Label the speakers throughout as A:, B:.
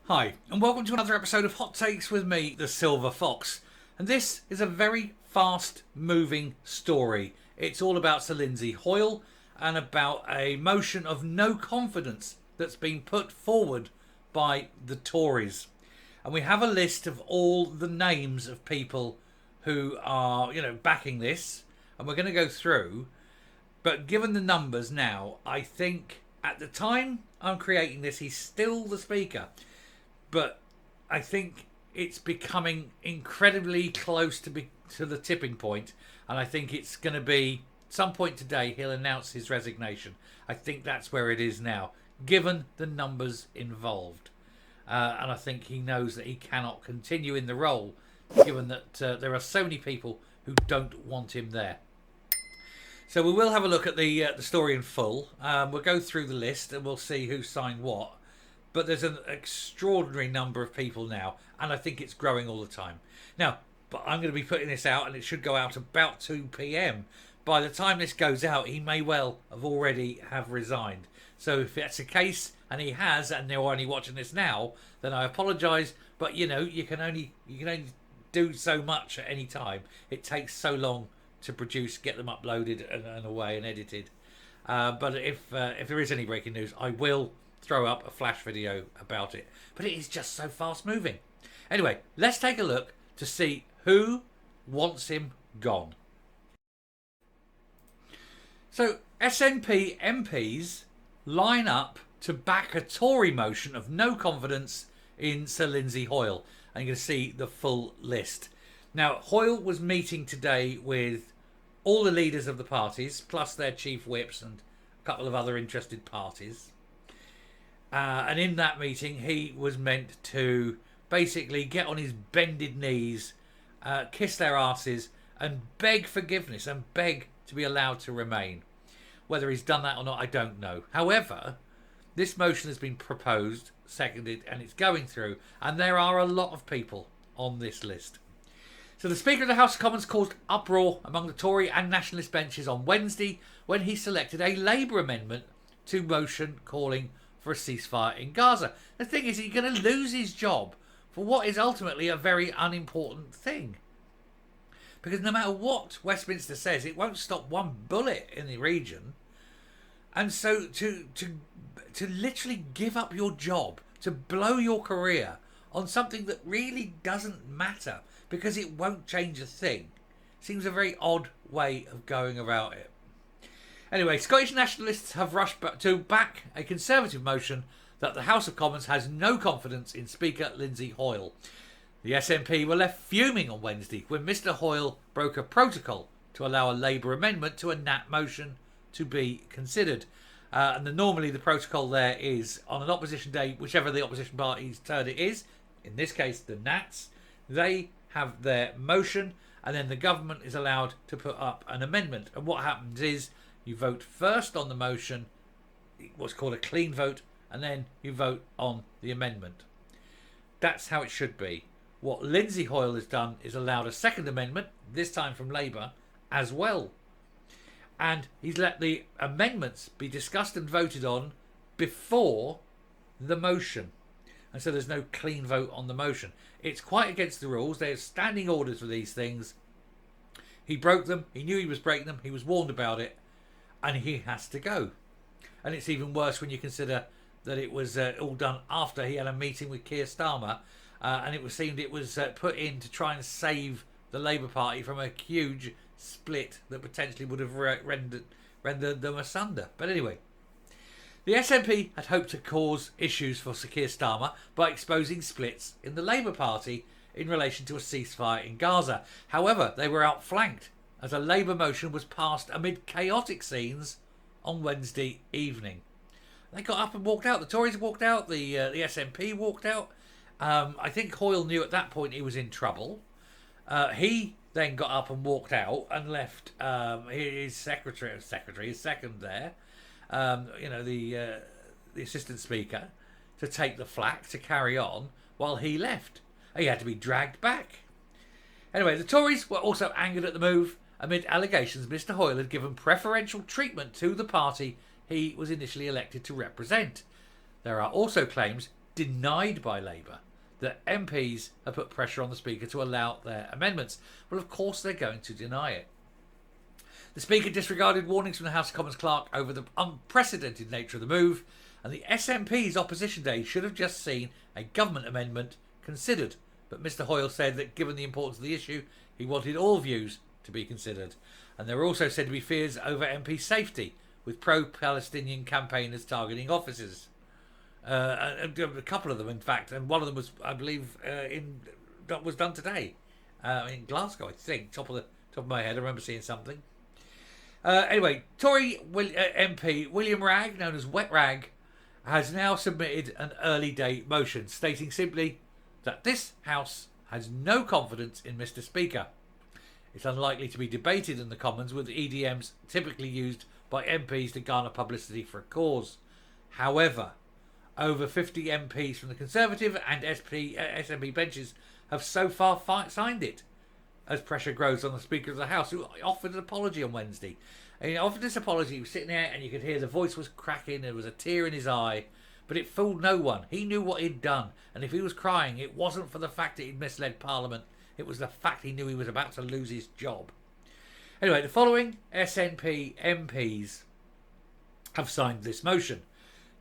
A: Hi, and welcome to another episode of Hot Takes with me, the Silver Fox. And this is a very fast-moving story. It's all about Sir Lindsay Hoyle and about a motion of no confidence that's been put forward by the Tories. And we have a list of all the names of people who are, backing this, and we're going to go through. But given the numbers now, I think at the time I'm creating this, he's still the Speaker. But I think it's becoming incredibly close to the tipping point, and I think it's going to be some point today he'll announce his resignation. I think that's where it is now, given the numbers involved, and I think he knows that he cannot continue in the role, given that there are so many people who don't want him there. So we will have a look at the story in full. We'll go through the list and we'll see who signed what. But there's an extraordinary number of people now, and I think it's growing all the time. Now, but I'm going to be putting this out, and it should go out about 2 p.m. By the time this goes out, he may well have already have resigned. So if that's the case, and he has, and they're only watching this now, then I apologise. But you can only do so much at any time. It takes so long to produce, get them uploaded and away and edited. But if there is any breaking news, I will throw up a flash video about it. But it is just so fast moving. Anyway, let's take a look to see who wants him gone. So SNP MPs line up to back a Tory motion of no confidence in Sir Lindsay Hoyle. And you're going to see the full list. Now, Hoyle was meeting today with all the leaders of the parties, plus their chief whips and a couple of other interested parties. And in that meeting, he was meant to basically get on his bended knees, kiss their asses, and beg forgiveness and beg to be allowed to remain. Whether he's done that or not, I don't know. However, this motion has been proposed, seconded, and it's going through. And there are a lot of people on this list. So the Speaker of the House of Commons caused uproar among the Tory and Nationalist benches on Wednesday when he selected a Labour amendment to motion calling for a ceasefire in Gaza. The thing is, he's going to lose his job for what is ultimately a very unimportant thing. Because no matter what Westminster says, it won't stop one bullet in the region. And so to literally give up your job, to blow your career on something that really doesn't matter because it won't change a thing, seems a very odd way of going about it. Anyway, Scottish nationalists have rushed to back a Conservative motion that the House of Commons has no confidence in Speaker Lindsay Hoyle. The SNP were left fuming on Wednesday when Mr Hoyle broke a protocol to allow a Labour amendment to a Nat motion to be considered. Normally the protocol there is on an opposition day, whichever the opposition party's turn it is, in this case the Nats, they have their motion and then the government is allowed to put up an amendment. And what happens is you vote first on the motion, what's called a clean vote, and then you vote on the amendment. That's how it should be. What Lindsay Hoyle has done is allowed a second amendment, this time from Labour, as well. And he's let the amendments be discussed and voted on before the motion. And so there's no clean vote on the motion. It's quite against the rules. There's standing orders for these things. He broke them. He knew he was breaking them. He was warned about it. And he has to go. And it's even worse when you consider that it was all done after he had a meeting with Keir Starmer, and it was put in to try and save the Labour Party from a huge split that potentially would have rendered them asunder. But anyway, the SNP had hoped to cause issues for Sir Keir Starmer by exposing splits in the Labour Party in relation to a ceasefire in Gaza. However, they were outflanked as a Labour motion was passed amid chaotic scenes on Wednesday evening. They got up and walked out. The Tories walked out. The SNP walked out. I think Hoyle knew at that point he was in trouble. He then got up and walked out and left his his second there, the assistant speaker, to take the flak, to carry on, while he left. He had to be dragged back. Anyway, the Tories were also angered at the move amid allegations Mr Hoyle had given preferential treatment to the party he was initially elected to represent. There are also claims denied by Labour that MPs have put pressure on the Speaker to allow their amendments. Well, of course they're going to deny it. The Speaker disregarded warnings from the House of Commons clerk over the unprecedented nature of the move, and the SNP's opposition day should have just seen a government amendment considered. But Mr Hoyle said that given the importance of the issue, he wanted all views to be considered. And there were also said to be fears over MP safety, with pro-Palestinian campaigners targeting offices. A couple of them, in fact, and one of them was, I believe, was done today in Glasgow, I think. Top of my head, I remember seeing something. Anyway, Tory MP William Ragg, known as Wet Rag, has now submitted an early day motion stating simply that this House has no confidence in Mr Speaker. It's unlikely to be debated in the Commons, with EDMs typically used by MPs to garner publicity for a cause. However, over 50 MPs from the Conservative and SNP benches have so far signed it, as pressure grows on the Speaker of the House, who offered an apology on Wednesday. And he offered this apology, he was sitting there and you could hear the voice was cracking, there was a tear in his eye, but it fooled no one. He knew what he'd done, and if he was crying, it wasn't for the fact that he'd misled Parliament, it was the fact he knew he was about to lose his job. Anyway, the following SNP MPs have signed this motion: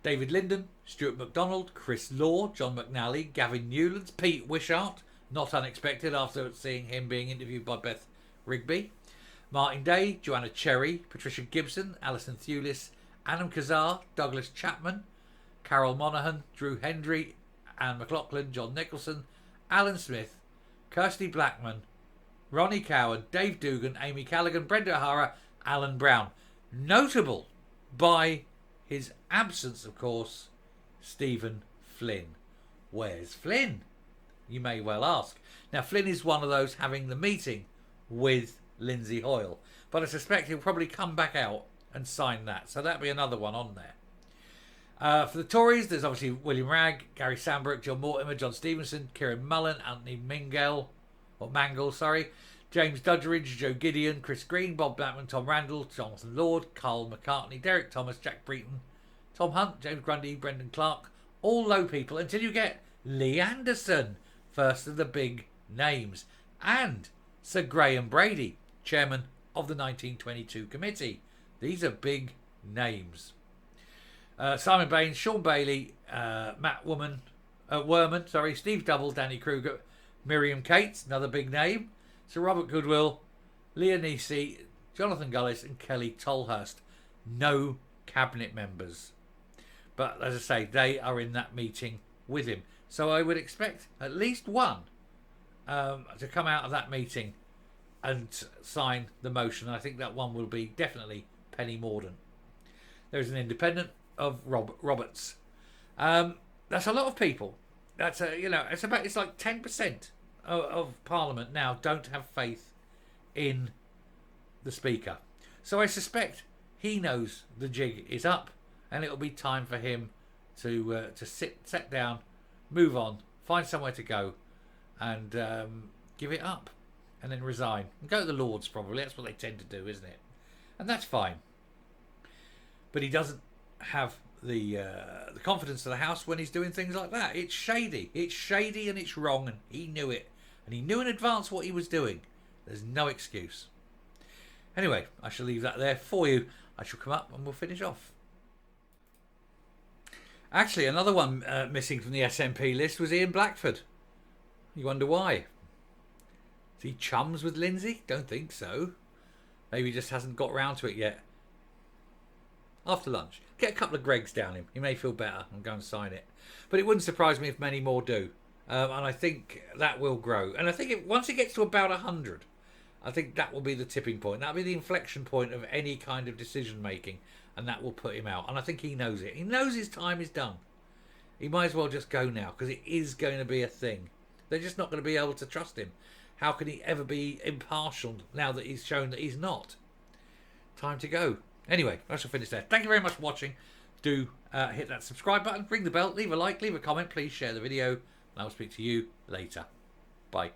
A: David Linden, Stuart MacDonald, Chris Law, John McNally, Gavin Newlands, Pete Wishart, not unexpected after seeing him being interviewed by Beth Rigby, Martin Day, Joanna Cherry, Patricia Gibson, Alison Thewlis, Anam Kazar, Douglas Chapman, Carol Monaghan, Drew Hendry, Anne McLaughlin, John Nicholson, Alan Smith, Kirsty Blackman, Ronnie Coward, Dave Dugan, Amy Callaghan, Brenda O'Hara, Alan Brown. Notable by his absence, of course, Stephen Flynn. Where's Flynn? You may well ask. Now, Flynn is one of those having the meeting with Lindsay Hoyle, but I suspect he'll probably come back out and sign that. So that'll be another one on there. For the Tories, there's obviously William Ragg, Gary Sambrook, John Mortimer, John Stevenson, Kieran Mullen, Anthony Mangle, James Dudgeridge, Joe Gideon, Chris Green, Bob Blackman, Tom Randall, Jonathan Lord, Carl McCartney, Derek Thomas, Jack Breton, Tom Hunt, James Grundy, Brendan Clark, all low people until you get Lee Anderson, first of the big names, and Sir Graham Brady, chairman of the 1922 committee. These are big names. Simon Baines, Sean Bailey, Matt Werman, Steve Double, Danny Kruger, Miriam Cates, another big name, Sir Robert Goodwill, Leah Nisi, Jonathan Gullis and Kelly Tolhurst. No cabinet members. But as I say, they are in that meeting with him. So I would expect at least one to come out of that meeting and sign the motion. I think that one will be definitely Penny Mordaunt. There's an independent of Roberts. That's a lot of people. That's it's like 10% of Parliament now don't have faith in the Speaker. So I suspect he knows the jig is up, and it'll be time for him to sit down, move on, find somewhere to go, and give it up, and then resign and go to the Lords. Probably that's what they tend to do, isn't it? And that's fine. But he doesn't have the confidence of the House when he's doing things like that. It's shady. It's shady and it's wrong, and he knew it. And he knew in advance what he was doing. There's no excuse. Anyway, I shall leave that there for you. I shall come up and we'll finish off. Actually, another one missing from the SNP list was Ian Blackford. You wonder why? Is he chums with Lindsay? Don't think so. Maybe he just hasn't got round to it yet. After lunch, get a couple of Gregs down him. He may feel better and go and sign it. But it wouldn't surprise me if many more do. And I think that will grow. And I think once it gets to about 100, I think that will be the tipping point. That'll be the inflection point of any kind of decision making. And that will put him out. And I think he knows it. He knows his time is done. He might as well just go now, because it is going to be a thing. They're just not going to be able to trust him. How can he ever be impartial now that he's shown that he's not? Time to go. Anyway, I shall finish there. Thank you very much for watching. Do hit that subscribe button, ring the bell, leave a like, leave a comment. Please share the video. And I will speak to you later. Bye.